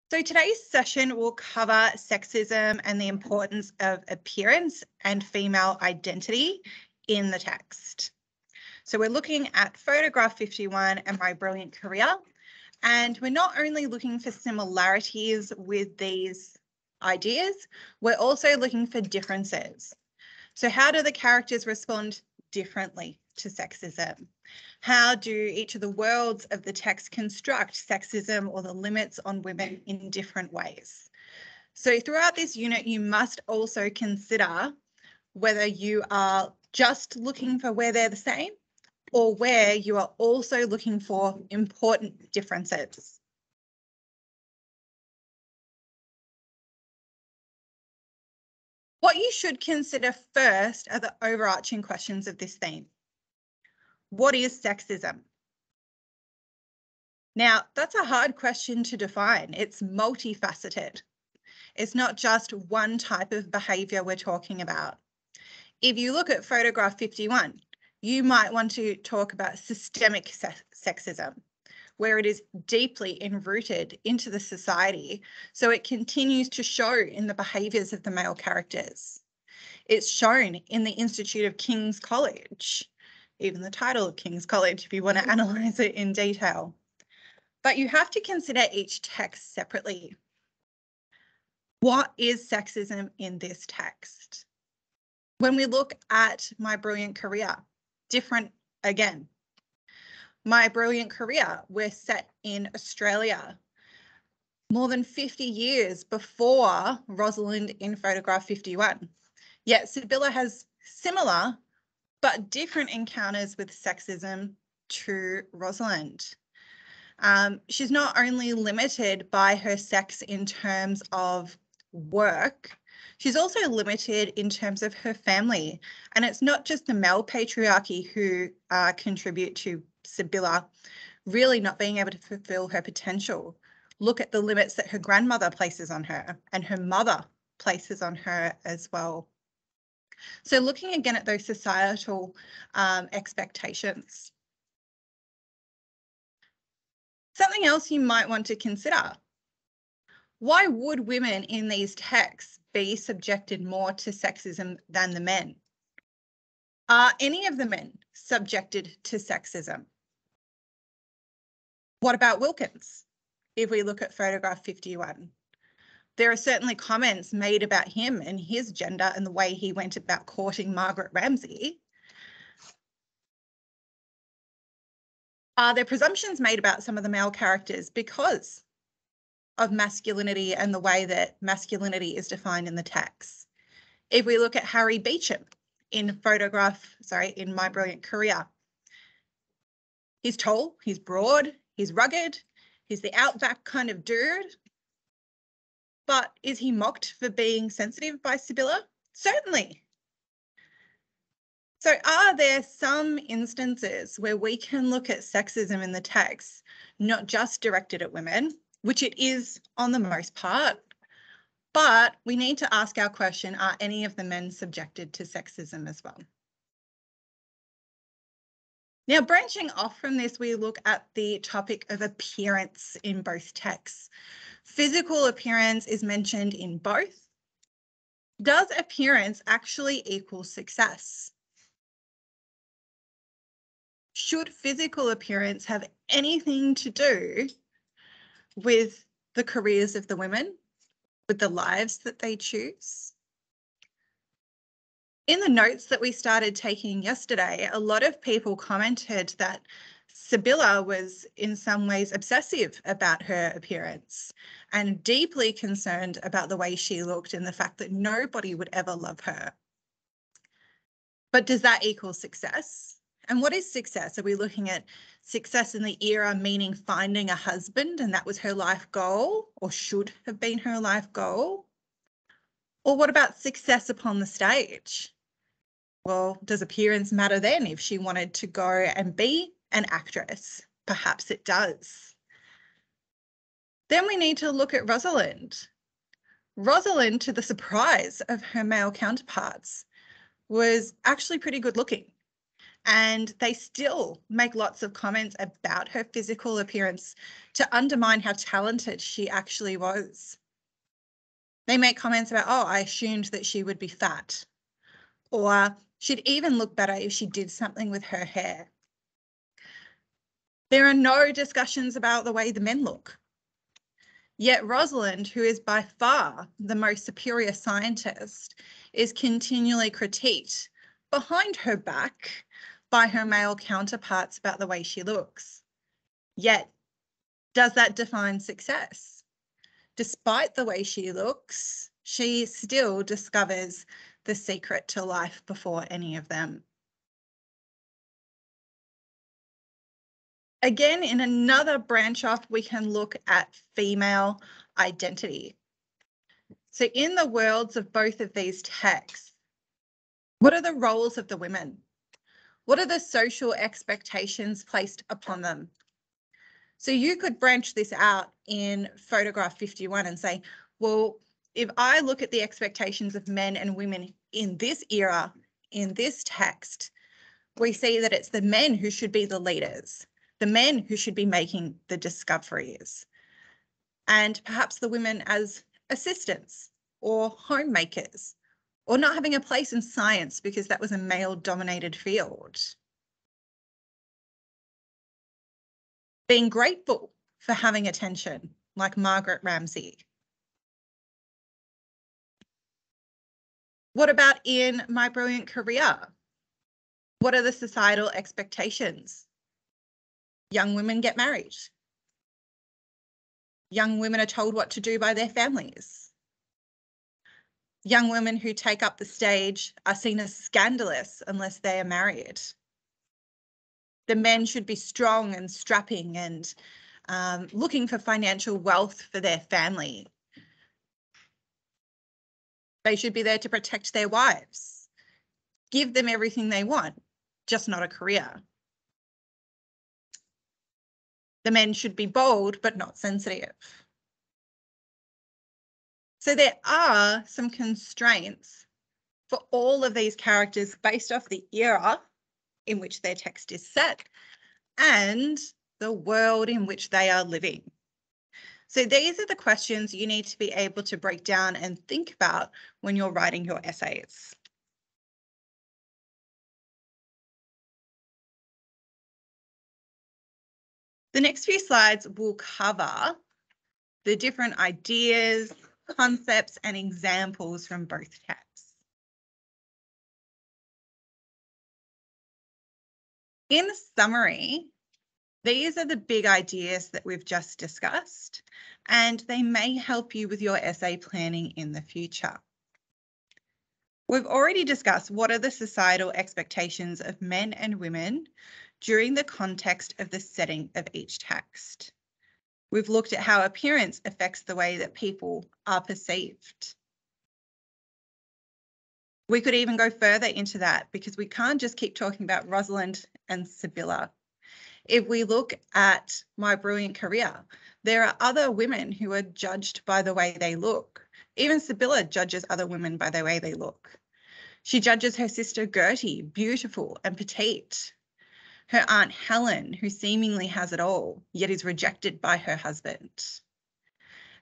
So today's session will cover sexism and the importance of appearance and female identity in the text. So we're looking at photograph 51 and My Brilliant Career, and we're not only looking for similarities with these ideas, we're also looking for differences. So how do the characters respond differently to sexism? How do each of the worlds of the text construct sexism or the limits on women in different ways? So throughout this unit, you must also consider whether you are just looking for where they're the same or where you are also looking for important differences. What you should consider first are the overarching questions of this theme. What is sexism? Now, that's a hard question to define. It's multifaceted. It's not just one type of behaviour we're talking about. If you look at photograph 51, you might want to talk about systemic sexism, where it is deeply enrooted into the society, so it continues to show in the behaviours of the male characters. It's shown in the Institute of King's College, even the title of King's College, if you want to analyse it in detail. But you have to consider each text separately. What is sexism in this text? When we look at My Brilliant Career, different again. My Brilliant Career, we're set in Australia, more than 50 years before Rosalind in photograph 51. Yet Sibylla has similar but different encounters with sexism to Rosalind. She's not only limited by her sex in terms of work, she's also limited in terms of her family. And it's not just the male patriarchy who contribute to Sibylla really not being able to fulfill her potential. Look at the limits that her grandmother places on her and her mother places on her as well. So looking again at those societal expectations. Something else you might want to consider. Why would women in these texts be subjected more to sexism than the men? Are any of the men subjected to sexism? What about Wilkins? If we look at photograph 51, there are certainly comments made about him and his gender and the way he went about courting Margaret Ramsay. Are there presumptions made about some of the male characters because of masculinity and the way that masculinity is defined in the text? If we look at Harry Beecham in My Brilliant Career, he's tall, he's broad, he's rugged, he's the outback kind of dude. But is he mocked for being sensitive by Sibylla? Certainly. So are there some instances where we can look at sexism in the text, not just directed at women, which it is on the most part, but we need to ask our question, are any of the men subjected to sexism as well? Now, branching off from this, we look at the topic of appearance in both texts. Physical appearance is mentioned in both. Does appearance actually equal success? Should physical appearance have anything to do with the careers of the women, with the lives that they choose? In the notes that we started taking yesterday, a lot of people commented that Sibylla was in some ways obsessive about her appearance and deeply concerned about the way she looked and the fact that nobody would ever love her. But does that equal success? And what is success? Are we looking at success in the era meaning finding a husband and that was her life goal or should have been her life goal? Or what about success upon the stage? Well, does appearance matter then if she wanted to go and be an actress? Perhaps it does. Then we need to look at Rosalind. Rosalind, to the surprise of her male counterparts, was actually pretty good looking. And they still make lots of comments about her physical appearance to undermine how talented she actually was. They make comments about, oh, I assumed that she would be fat, or she'd even look better if she did something with her hair. There are no discussions about the way the men look. Yet Rosalind, who is by far the most superior scientist, is continually critiqued behind her back by her male counterparts about the way she looks. Yet, does that define success? Despite the way she looks, she still discovers the secret to life before any of them. Again, in another branch off, we can look at female identity. So in the worlds of both of these texts, what are the roles of the women? What are the social expectations placed upon them? So you could branch this out in photograph 51 and say, well, if I look at the expectations of men and women in this era, in this text, we see that it's the men who should be the leaders, the men who should be making the discoveries, and perhaps the women as assistants or homemakers, or not having a place in science because that was a male-dominated field. Being grateful for having attention, like Margaret Ramsay. What about in My Brilliant Career? What are the societal expectations? Young women get married. Young women are told what to do by their families. Young women who take up the stage are seen as scandalous unless they are married. The men should be strong and strapping and looking for financial wealth for their family. They should be there to protect their wives, give them everything they want, just not a career. The men should be bold, but not sensitive. So there are some constraints for all of these characters based off the era in which their text is set and the world in which they are living. So these are the questions you need to be able to break down and think about when you're writing your essays. The next few slides will cover the different ideas, concepts, and examples from both texts. In summary, these are the big ideas that we've just discussed, and they may help you with your essay planning in the future. We've already discussed what are the societal expectations of men and women during the context of the setting of each text. We've looked at how appearance affects the way that people are perceived. We could even go further into that because we can't just keep talking about Rosalind and Sibylla. If we look at My Brilliant Career, there are other women who are judged by the way they look. Even Sibylla judges other women by the way they look. She judges her sister Gertie, beautiful and petite. Her aunt Helen, who seemingly has it all, yet is rejected by her husband.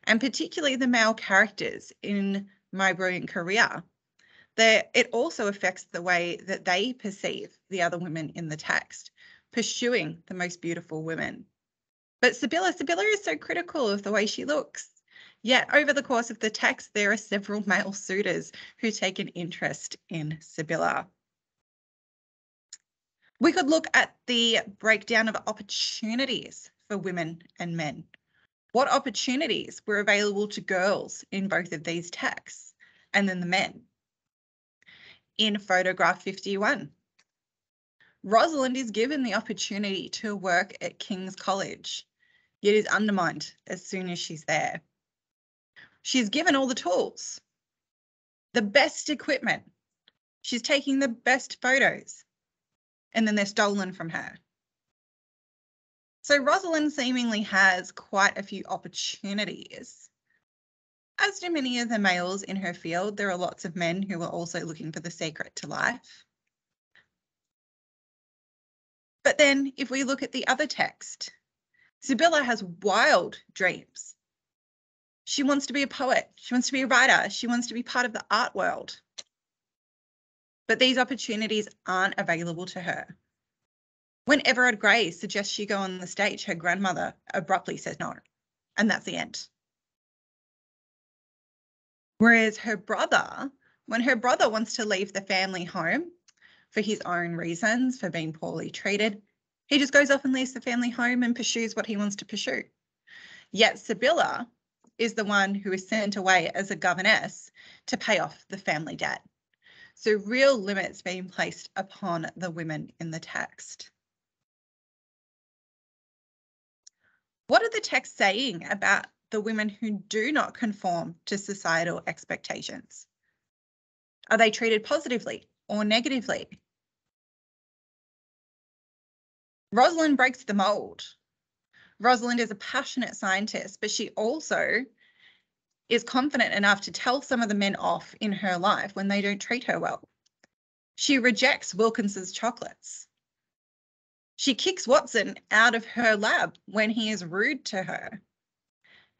And particularly the male characters in My Brilliant Career, it also affects the way that they perceive the other women in the text, pursuing the most beautiful women. But Sibylla is so critical of the way she looks. Yet over the course of the text, there are several male suitors who take an interest in Sibylla. We could look at the breakdown of opportunities for women and men. What opportunities were available to girls in both of these texts, and then the men? In photograph 51, Rosalind is given the opportunity to work at King's College, yet is undermined as soon as she's there. She's given all the tools, the best equipment. She's taking the best photos, and then they're stolen from her. So Rosalind seemingly has quite a few opportunities. As do many of the males in her field, there are lots of men who are also looking for the secret to life. But then if we look at the other text, Sibylla has wild dreams. She wants to be a poet. She wants to be a writer. She wants to be part of the art world. But these opportunities aren't available to her. When Everard Grey suggests she go on the stage, her grandmother abruptly says no, and that's the end. Whereas her brother, when her brother wants to leave the family home for his own reasons, for being poorly treated, he just goes off and leaves the family home and pursues what he wants to pursue. Yet Sibylla is the one who is sent away as a governess to pay off the family debt. So real limits being placed upon the women in the text. What are the texts saying about the women who do not conform to societal expectations? Are they treated positively or negatively? Rosalind breaks the mold. Rosalind is a passionate scientist, but she also is confident enough to tell some of the men off in her life when they don't treat her well. She rejects Wilkins's chocolates. She kicks Watson out of her lab when he is rude to her.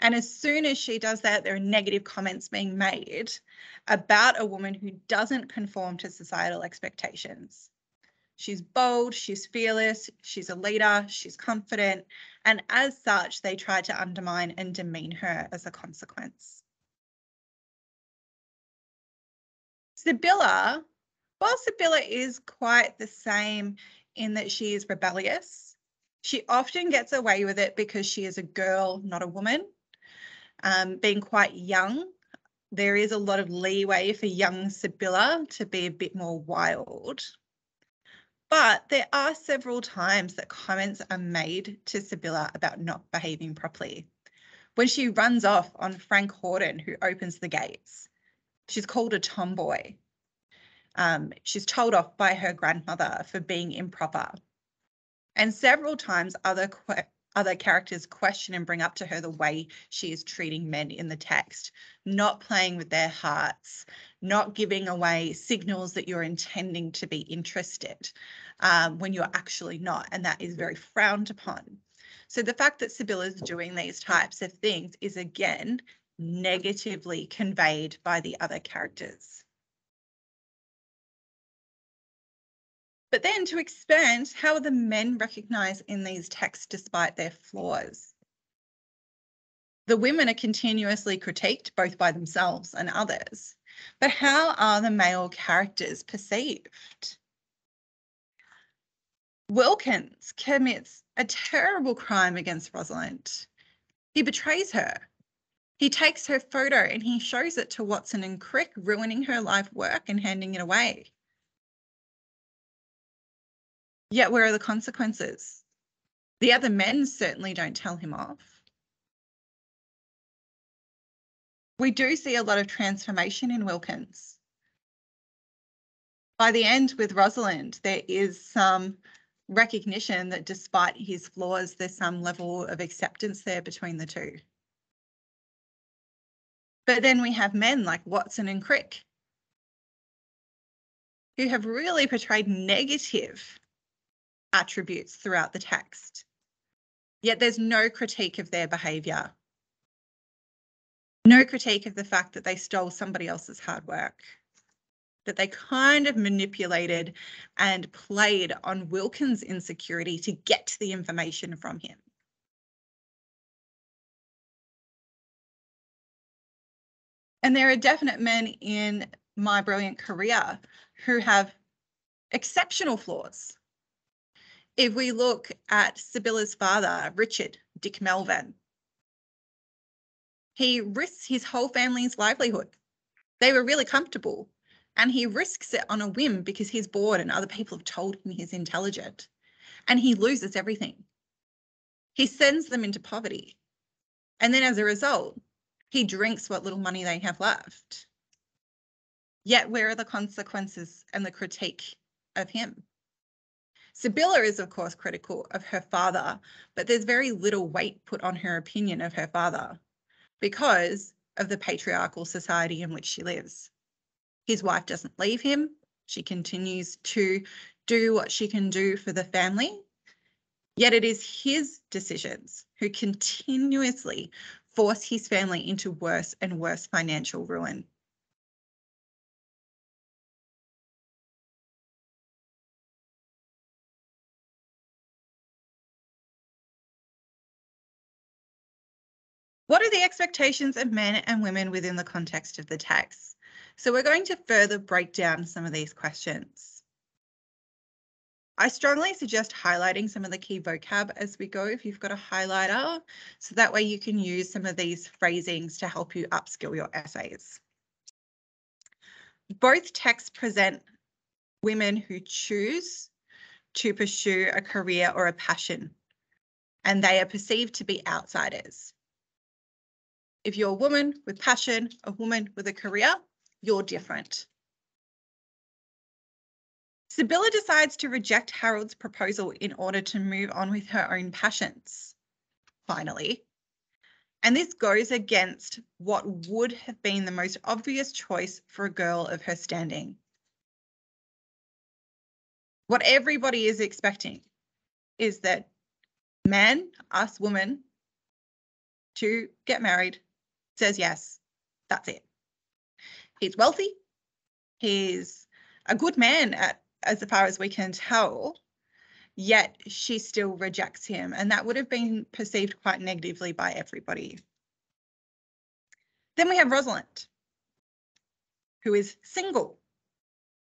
And as soon as she does that, there are negative comments being made about a woman who doesn't conform to societal expectations. She's bold, she's fearless, she's a leader, she's confident, and as such, they try to undermine and demean her as a consequence. Sibylla, while Sibylla is quite the same in that she is rebellious, she often gets away with it because she is a girl, not a woman. Being quite young, there is a lot of leeway for young Sibylla to be a bit more wild. But there are several times that comments are made to Sibylla about not behaving properly. When she runs off on Frank Horden, who opens the gates, she's called a tomboy. She's told off by her grandmother for being improper. And several times other characters question and bring up to her the way she is treating men in the text, not playing with their hearts, not giving away signals that you're intending to be interested when you're actually not, and that is very frowned upon. So the fact that Sibylla is doing these types of things is again negatively conveyed by the other characters. But then to expand, how are the men recognised in these texts despite their flaws? The women are continuously critiqued both by themselves and others, but how are the male characters perceived? Wilkins commits a terrible crime against Rosalind. He betrays her. He takes her photo and he shows it to Watson and Crick, ruining her life work and handing it away. Yet where are the consequences? The other men certainly don't tell him off. We do see a lot of transformation in Wilkins. By the end with Rosalind, there is some recognition that despite his flaws, there's some level of acceptance there between the two. But then we have men like Watson and Crick who have really portrayed negative attributes throughout the text, yet there's no critique of their behaviour, no critique of the fact that they stole somebody else's hard work, that they kind of manipulated and played on Wilkins' insecurity to get the information from him. And there are definite men in My Brilliant Career who have exceptional flaws. If we look at Sibylla's father, Richard Dick Melvin, he risks his whole family's livelihood. They were really comfortable and he risks it on a whim because he's bored and other people have told him he's intelligent, and he loses everything. He sends them into poverty. And then as a result, he drinks what little money they have left. Yet where are the consequences and the critique of him? Sibylla is, of course, critical of her father, but there's very little weight put on her opinion of her father because of the patriarchal society in which she lives. His wife doesn't leave him. She continues to do what she can do for the family, Yet it is his decisions who continuously force his family into worse and worse financial ruin. What are the expectations of men and women within the context of the text? So we're going to further break down some of these questions. I strongly suggest highlighting some of the key vocab as we go if you've got a highlighter, so that way you can use some of these phrasings to help you upskill your essays. Both texts present women who choose to pursue a career or a passion, and they are perceived to be outsiders. If you're a woman with passion, a woman with a career, you're different. Sibylla decides to reject Harold's proposal in order to move on with her own passions, finally. And this goes against what would have been the most obvious choice for a girl of her standing. What everybody is expecting is that man, us women, to get married, says yes, that's it. He's wealthy, he's a good man as far as we can tell, yet she still rejects him, and that would have been perceived quite negatively by everybody. Then we have Rosalind, who is single,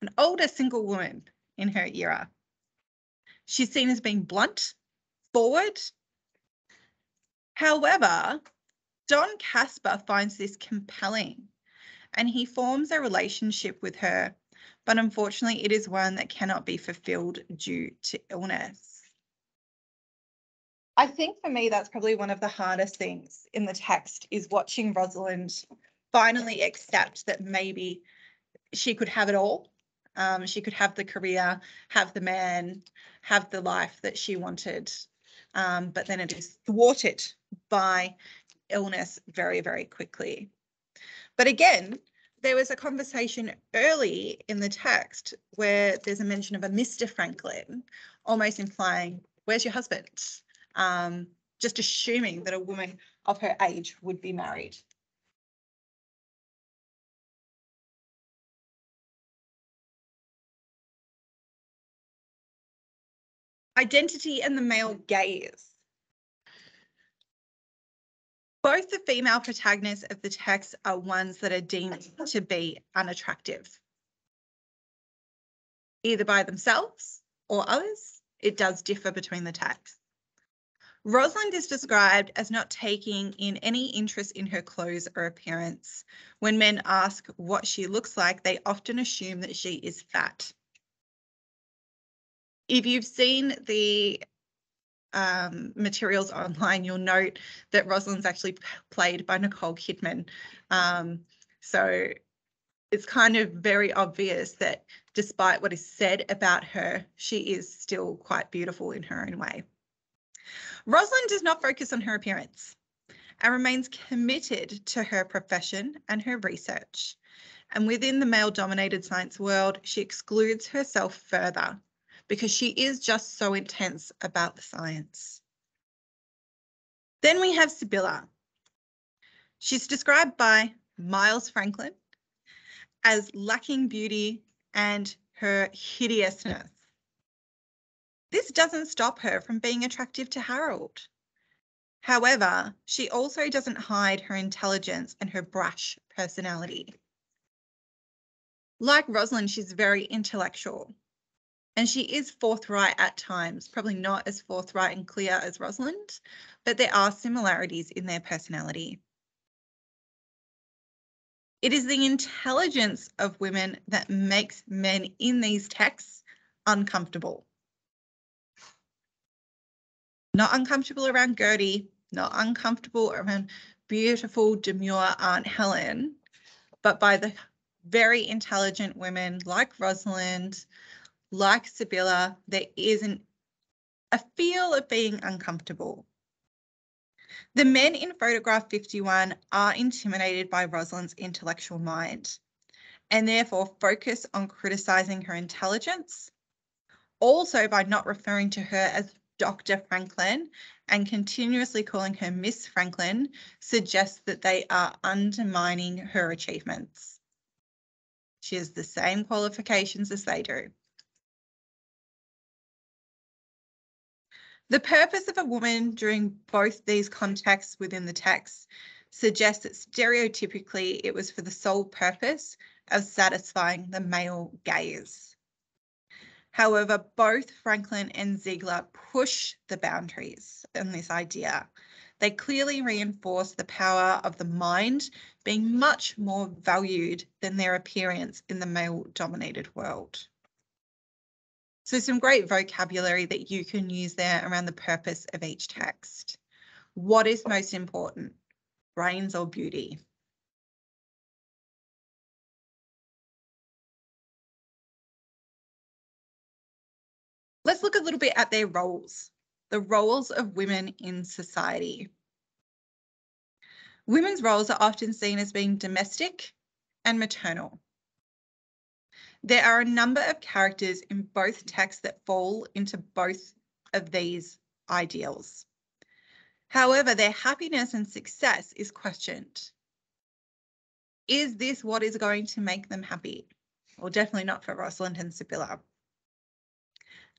an older single woman in her era. She's seen as being blunt, forward. However, Don Caspar finds this compelling, and he forms a relationship with her, but unfortunately it is one that cannot be fulfilled due to illness. I think for me that's probably one of the hardest things in the text, is watching Rosalind finally accept that maybe she could have it all. She could have the career, have the man, have the life that she wanted, but then it is thwarted by illness very, very quickly. But again, there was a conversation early in the text where there's a mention of a Mr. Franklin, almost implying, where's your husband? Just assuming that a woman of her age would be married. Identity and the male gaze. Both the female protagonists of the text are ones that are deemed to be unattractive, either by themselves or others. It does differ between the texts. Rosalind is described as not taking in any interest in her clothes or appearance. When men ask what she looks like, they often assume that she is fat. If you've seen the materials online, you'll note that Rosalind's actually played by Nicole Kidman. So it's kind of very obvious that despite what is said about her, she is still quite beautiful in her own way. Rosalind does not focus on her appearance and remains committed to her profession and her research. And within the male-dominated science world, she excludes herself further because she is just so intense about the science. Then we have Sibylla. She's described by Miles Franklin as lacking beauty and her hideousness. This doesn't stop her from being attractive to Harold. However, she also doesn't hide her intelligence and her brash personality. Like Rosalind, she's very intellectual, and she is forthright at times, probably not as forthright and clear as Rosalind, but there are similarities in their personality. It is the intelligence of women that makes men in these texts uncomfortable. Not uncomfortable around Gertie, not uncomfortable around beautiful, demure Aunt Helen, but by the very intelligent women like Rosalind, like Sibylla, there isn't a feel of being uncomfortable. The men in photograph 51 are intimidated by Rosalind's intellectual mind and therefore focus on criticising her intelligence, also by not referring to her as Dr. Franklin and continuously calling her Miss Franklin suggests that they are undermining her achievements. She has the same qualifications as they do. The purpose of a woman during both these contexts within the text suggests that stereotypically it was for the sole purpose of satisfying the male gaze. However, both Franklin and Ziegler push the boundaries in this idea. They clearly reinforce the power of the mind being much more valued than their appearance in the male-dominated world. So some great vocabulary that you can use there around the purpose of each text. What is most important, brains or beauty? Let's look a little bit at their roles, the roles of women in society. Women's roles are often seen as being domestic and maternal. There are a number of characters in both texts that fall into both of these ideals. However, their happiness and success is questioned. Is this what is going to make them happy? Well, definitely not for Rosalind and Sibylla.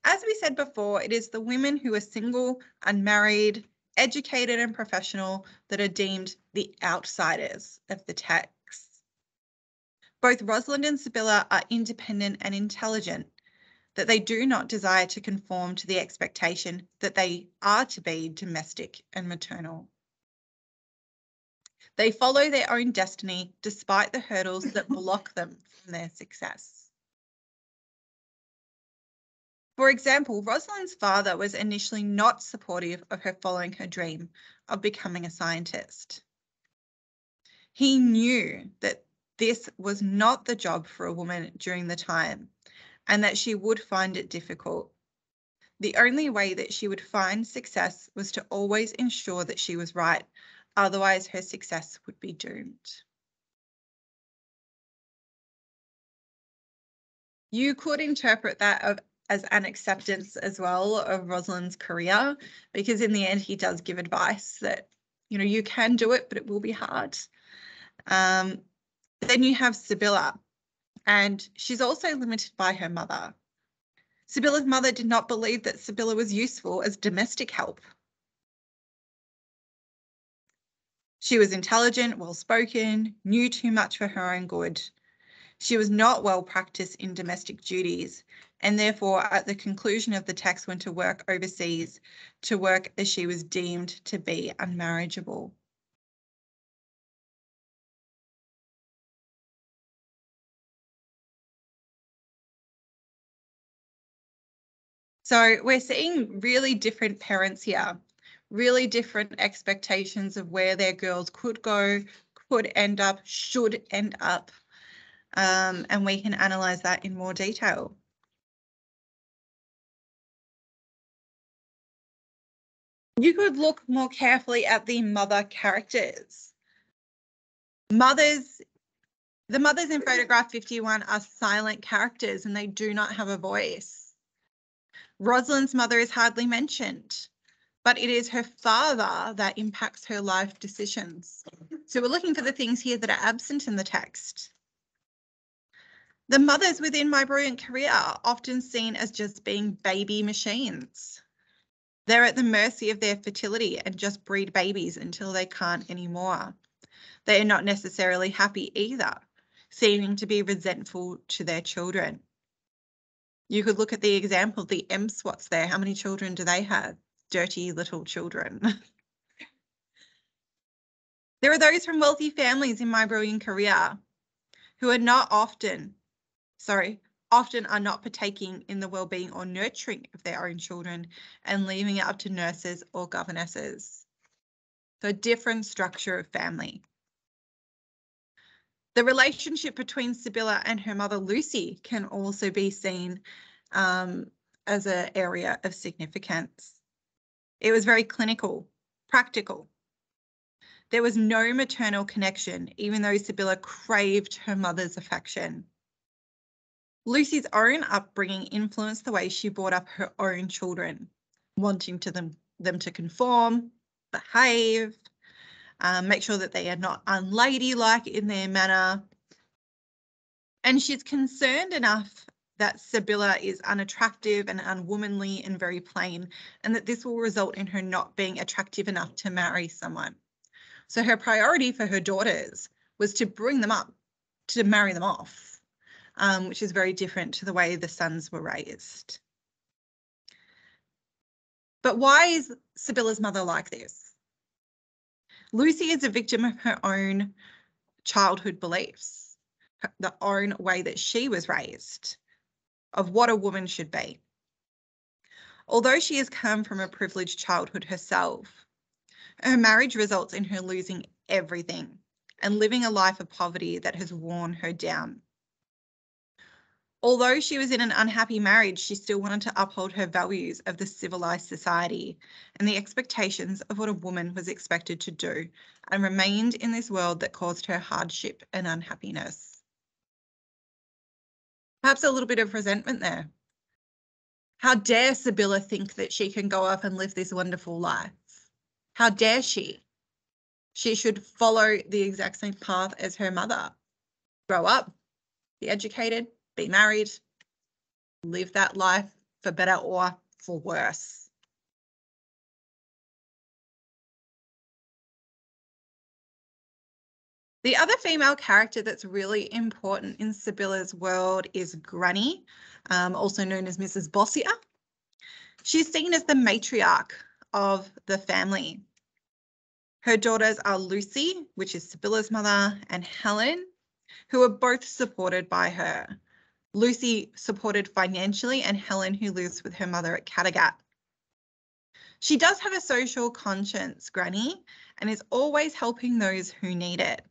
As we said before, it is the women who are single, unmarried, educated and professional that are deemed the outsiders of the text. Both Rosalind and Sibylla are independent and intelligent, that they do not desire to conform to the expectation that they are to be domestic and maternal. They follow their own destiny despite the hurdles that block them from their success. For example, Rosalind's father was initially not supportive of her following her dream of becoming a scientist. He knew that this was not the job for a woman during the time and that she would find it difficult. The only way that she would find success was to always ensure that she was right, otherwise her success would be doomed. You could interpret that as an acceptance as well of Rosalind's career, because in the end he does give advice that, you know, you can do it, but it will be hard. Then you have Sibylla, and she's also limited by her mother. Sibylla's mother did not believe that Sibylla was useful as domestic help. She was intelligent, well-spoken, knew too much for her own good. She was not well practiced in domestic duties, and therefore at the conclusion of the text went to work overseas to work as she was deemed to be unmarriageable. So we're seeing really different parents here, really different expectations of where their girls could go, could end up, should end up, and we can analyse that in more detail. You could look more carefully at the mother characters. The mothers in photograph 51 are silent characters and they do not have a voice. Rosalind's mother is hardly mentioned, but it is her father that impacts her life decisions. So we're looking for the things here that are absent in the text. The mothers within My Brilliant Career are often seen as just being baby machines. They're at the mercy of their fertility and just breed babies until they can't anymore. They are not necessarily happy either, seeming to be resentful to their children. You could look at the example, the M Swats there. How many children do they have? Dirty little children. There are those from wealthy families in My Brilliant Career who are not often are not partaking in the well-being or nurturing of their own children and leaving it up to nurses or governesses. So a different structure of family. The relationship between Sibylla and her mother Lucy can also be seen as an area of significance. It was very clinical, practical. There was no maternal connection, even though Sibylla craved her mother's affection. Lucy's own upbringing influenced the way she brought up her own children. wanting them to conform, behave, make sure that they are not unladylike in their manner. And she's concerned enough that Sibylla is unattractive and unwomanly and very plain, and that this will result in her not being attractive enough to marry someone. So her priority for her daughters was to bring them up, to marry them off, which is very different to the way the sons were raised. But why is Sibylla's mother like this? Lucy is a victim of her own childhood beliefs, the own way that she was raised, of what a woman should be. Although she has come from a privileged childhood herself, her marriage results in her losing everything and living a life of poverty that has worn her down. Although she was in an unhappy marriage, she still wanted to uphold her values of the civilized society and the expectations of what a woman was expected to do, and remained in this world that caused her hardship and unhappiness. Perhaps a little bit of resentment there. How dare Sibylla think that she can go off and live this wonderful life? How dare she? She should follow the exact same path as her mother. Grow up, be educated, be married, live that life for better or for worse. The other female character that's really important in Sibylla's world is Granny, also known as Mrs. Bossier. She's seen as the matriarch of the family. Her daughters are Lucy, which is Sibylla's mother, and Helen, who are both supported by her. Lucy supported financially, and Helen, who lives with her mother at Kattegat. She does have a social conscience, Granny, and is always helping those who need it.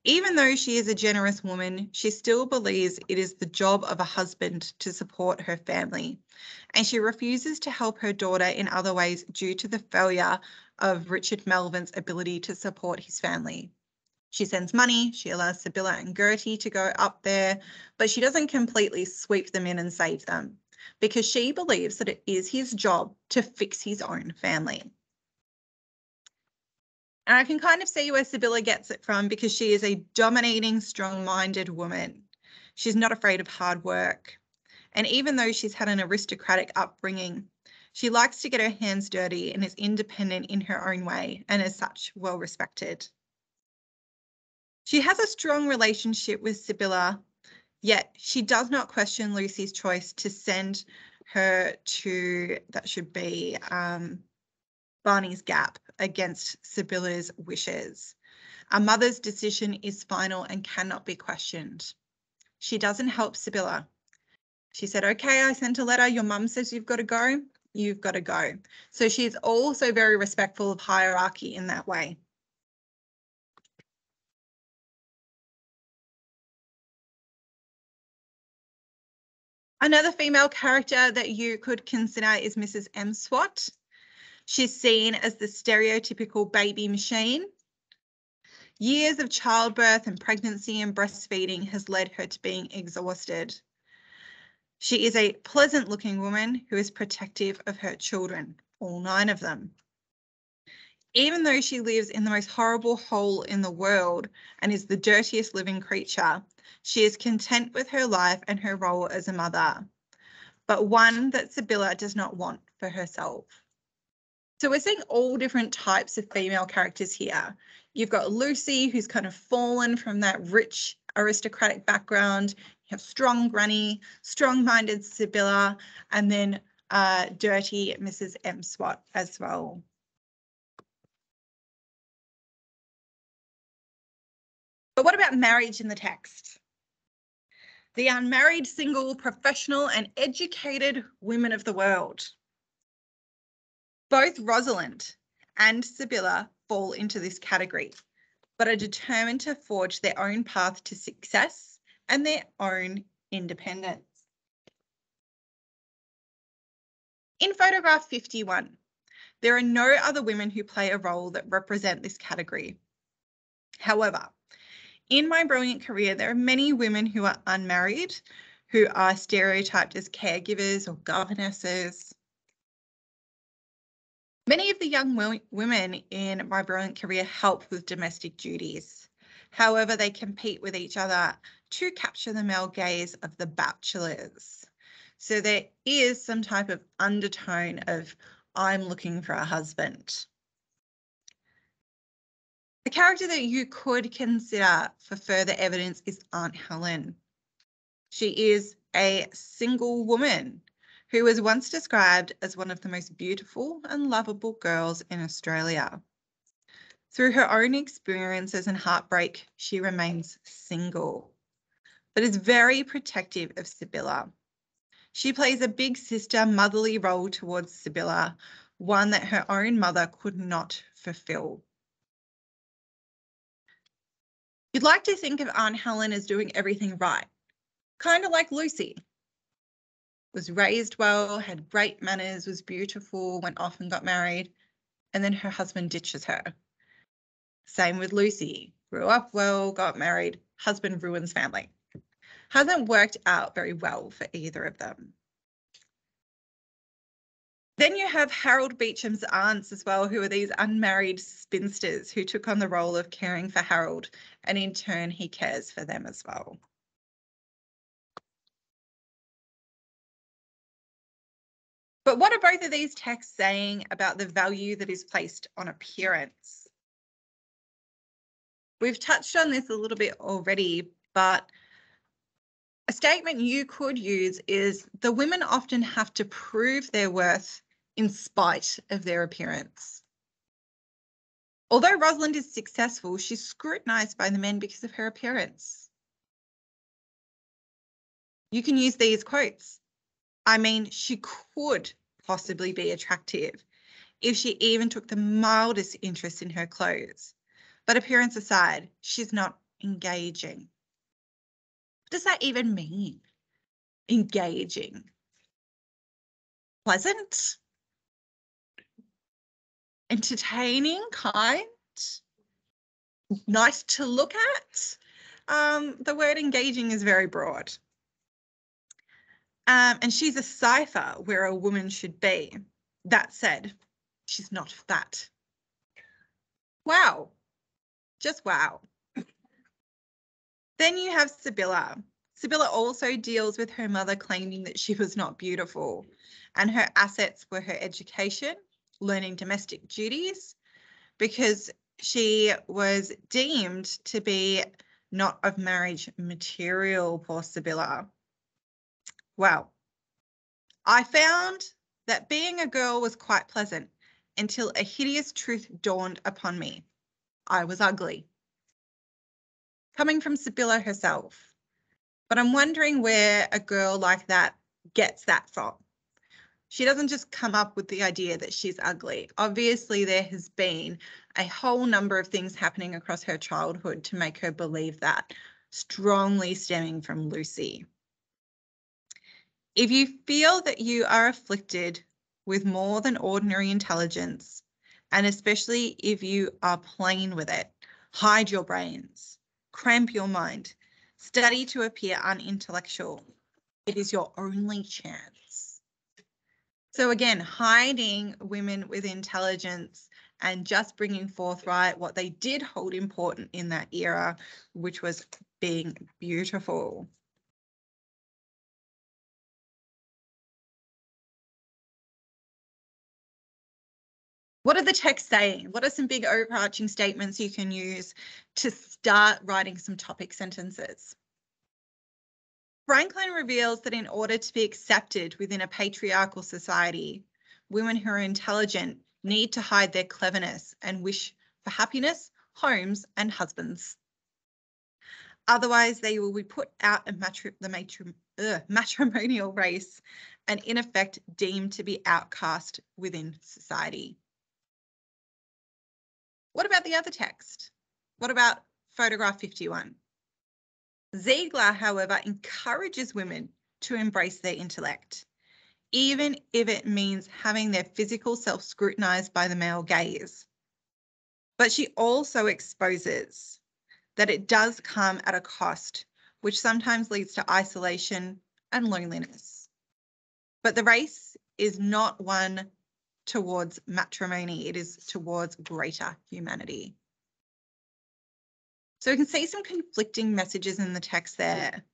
Even though she is a generous woman, she still believes it is the job of a husband to support her family, and she refuses to help her daughter in other ways due to the failure of Richard Melvin's ability to support his family. She sends money, she allows Sibylla and Gertie to go up there, but she doesn't completely sweep them in and save them, because she believes that it is his job to fix his own family. And I can kind of see where Sibylla gets it from, because she is a dominating, strong-minded woman. She's not afraid of hard work. And even though she's had an aristocratic upbringing, she likes to get her hands dirty and is independent in her own way, and as such, well respected. She has a strong relationship with Sibylla, yet she does not question Lucy's choice to send her to, that should be Barney's Gap, against Sibylla's wishes. A mother's decision is final and cannot be questioned. She doesn't help Sibylla. She said, okay, I sent a letter. Your mum says you've got to go. You've got to go. So she's also very respectful of hierarchy in that way. Another female character that you could consider is Mrs. M Swat. She's seen as the stereotypical baby machine. Years of childbirth and pregnancy and breastfeeding has led her to being exhausted. She is a pleasant-looking woman who is protective of her children, all 9 of them. Even though she lives in the most horrible hole in the world and is the dirtiest living creature, she is content with her life and her role as a mother, but one that Sibylla does not want for herself. So we're seeing all different types of female characters here. You've got Lucy, who's kind of fallen from that rich aristocratic background. You have strong Granny, strong-minded Sibylla, and then dirty Mrs. M Swat as well. But what about marriage in the text? The unmarried, single, professional, and educated women of the world. Both Rosalind and Sibylla fall into this category, but are determined to forge their own path to success and their own independence. In photograph 51, there are no other women who play a role that represent this category. However, in my brilliant career, there are many women who are unmarried, who are stereotyped as caregivers or governesses. Many of the young women in My Brilliant Career help with domestic duties. However, they compete with each other to capture the male gaze of the bachelors. So there is some type of undertone of, I'm looking for a husband. The character that you could consider for further evidence is Aunt Helen. She is a single woman who was once described as one of the most beautiful and lovable girls in Australia. Through her own experiences and heartbreak, she remains single, but is very protective of Sibylla. She plays a big sister motherly role towards Sibylla, one that her own mother could not fulfill. You'd like to think of Aunt Helen as doing everything right, kind of like Lucy. Was raised well, had great manners, was beautiful, went off and got married, and then her husband ditches her. Same with Lucy. Grew up well, got married, husband ruins family. Hasn't worked out very well for either of them. Then you have Harold Beecham's aunts as well, who are these unmarried spinsters who took on the role of caring for Harold, and in turn he cares for them as well. But what are both of these texts saying about the value that is placed on appearance? We've touched on this a little bit already, but a statement you could use is the women often have to prove their worth in spite of their appearance. Although Rosalind is successful, she's scrutinised by the men because of her appearance. You can use these quotes. I mean, she could possibly be attractive if she even took the mildest interest in her clothes. But appearance aside, she's not engaging. What does that even mean? Engaging. Pleasant? Entertaining, kind, nice to look at. The word engaging is very broad. And she's a cipher where a woman should be. That said, she's not that. Wow. Just wow. Then you have Sibylla. Sibylla also deals with her mother claiming that she was not beautiful, and her assets were her education, learning domestic duties, because she was deemed to be not of marriage material, poor Sibylla. Well, I found that being a girl was quite pleasant until a hideous truth dawned upon me. I was ugly. Coming from Sibylla herself. But I'm wondering where a girl like that gets that from. She doesn't just come up with the idea that she's ugly. Obviously, there has been a whole number of things happening across her childhood to make her believe that, strongly stemming from Lucy. If you feel that you are afflicted with more than ordinary intelligence, and especially if you are playing with it, hide your brains, cramp your mind, study to appear unintellectual. It is your only chance. So again, hiding women with intelligence and just bringing forthright what they did hold important in that era, which was being beautiful. What are the texts saying? What are some big overarching statements you can use to start writing some topic sentences? Franklin reveals that in order to be accepted within a patriarchal society, women who are intelligent need to hide their cleverness and wish for happiness, homes, and husbands. Otherwise, they will be put out of the matrimonial race and in effect deemed to be outcast within society. What about the other text? What about photograph 51? Ziegler, however, encourages women to embrace their intellect, even if it means having their physical self scrutinized by the male gaze. But she also exposes that it does come at a cost, which sometimes leads to isolation and loneliness. But the race is not one towards matrimony. It is towards greater humanity. So we can see some conflicting messages in the text there.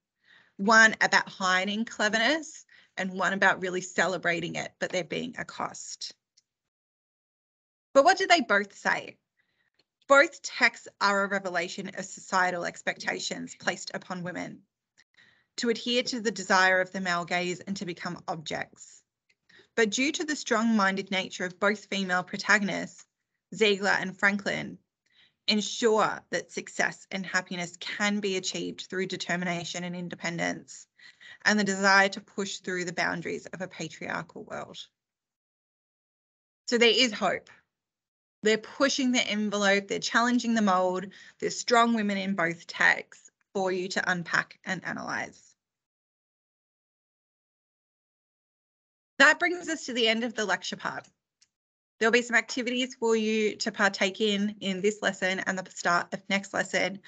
One about hiding cleverness and one about really celebrating it, but there being a cost. But what do they both say? Both texts are a revelation of societal expectations placed upon women to adhere to the desire of the male gaze and to become objects. But due to the strong-minded nature of both female protagonists, Ziegler and Franklin, ensure that success and happiness can be achieved through determination and independence and the desire to push through the boundaries of a patriarchal world. So there is hope. They're pushing the envelope, they're challenging the mold, there's strong women in both texts for you to unpack and analyse. That brings us to the end of the lecture part. There'll be some activities for you to partake in this lesson and the start of next lesson,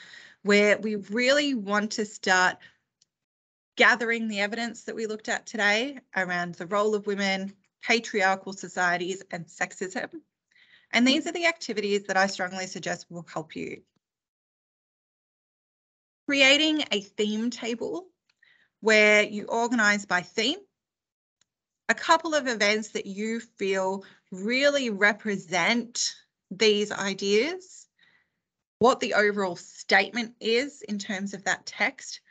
where we really want to start gathering the evidence that we looked at today around the role of women, patriarchal societies, and sexism. And these are the activities that I strongly suggest will help you. Creating a theme table where you organise by theme, a couple of events that you feel really represent these ideas, what the overall statement is in terms of that text.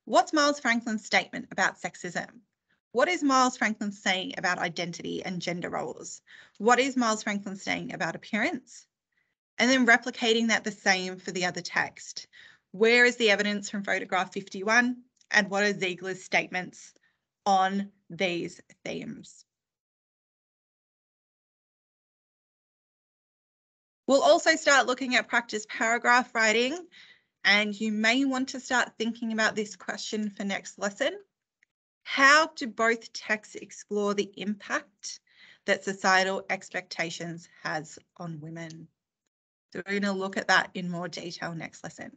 What's Miles Franklin's statement about sexism? What is Miles Franklin saying about identity and gender roles? What is Miles Franklin saying about appearance? And then replicating that the same for the other text. Where is the evidence from photograph 51? And what are Ziegler's statements on these themes? We'll also start looking at practice paragraph writing, and you may want to start thinking about this question for next lesson. How do both texts explore the impact that societal expectations has on women? So we're going to look at that in more detail next lesson.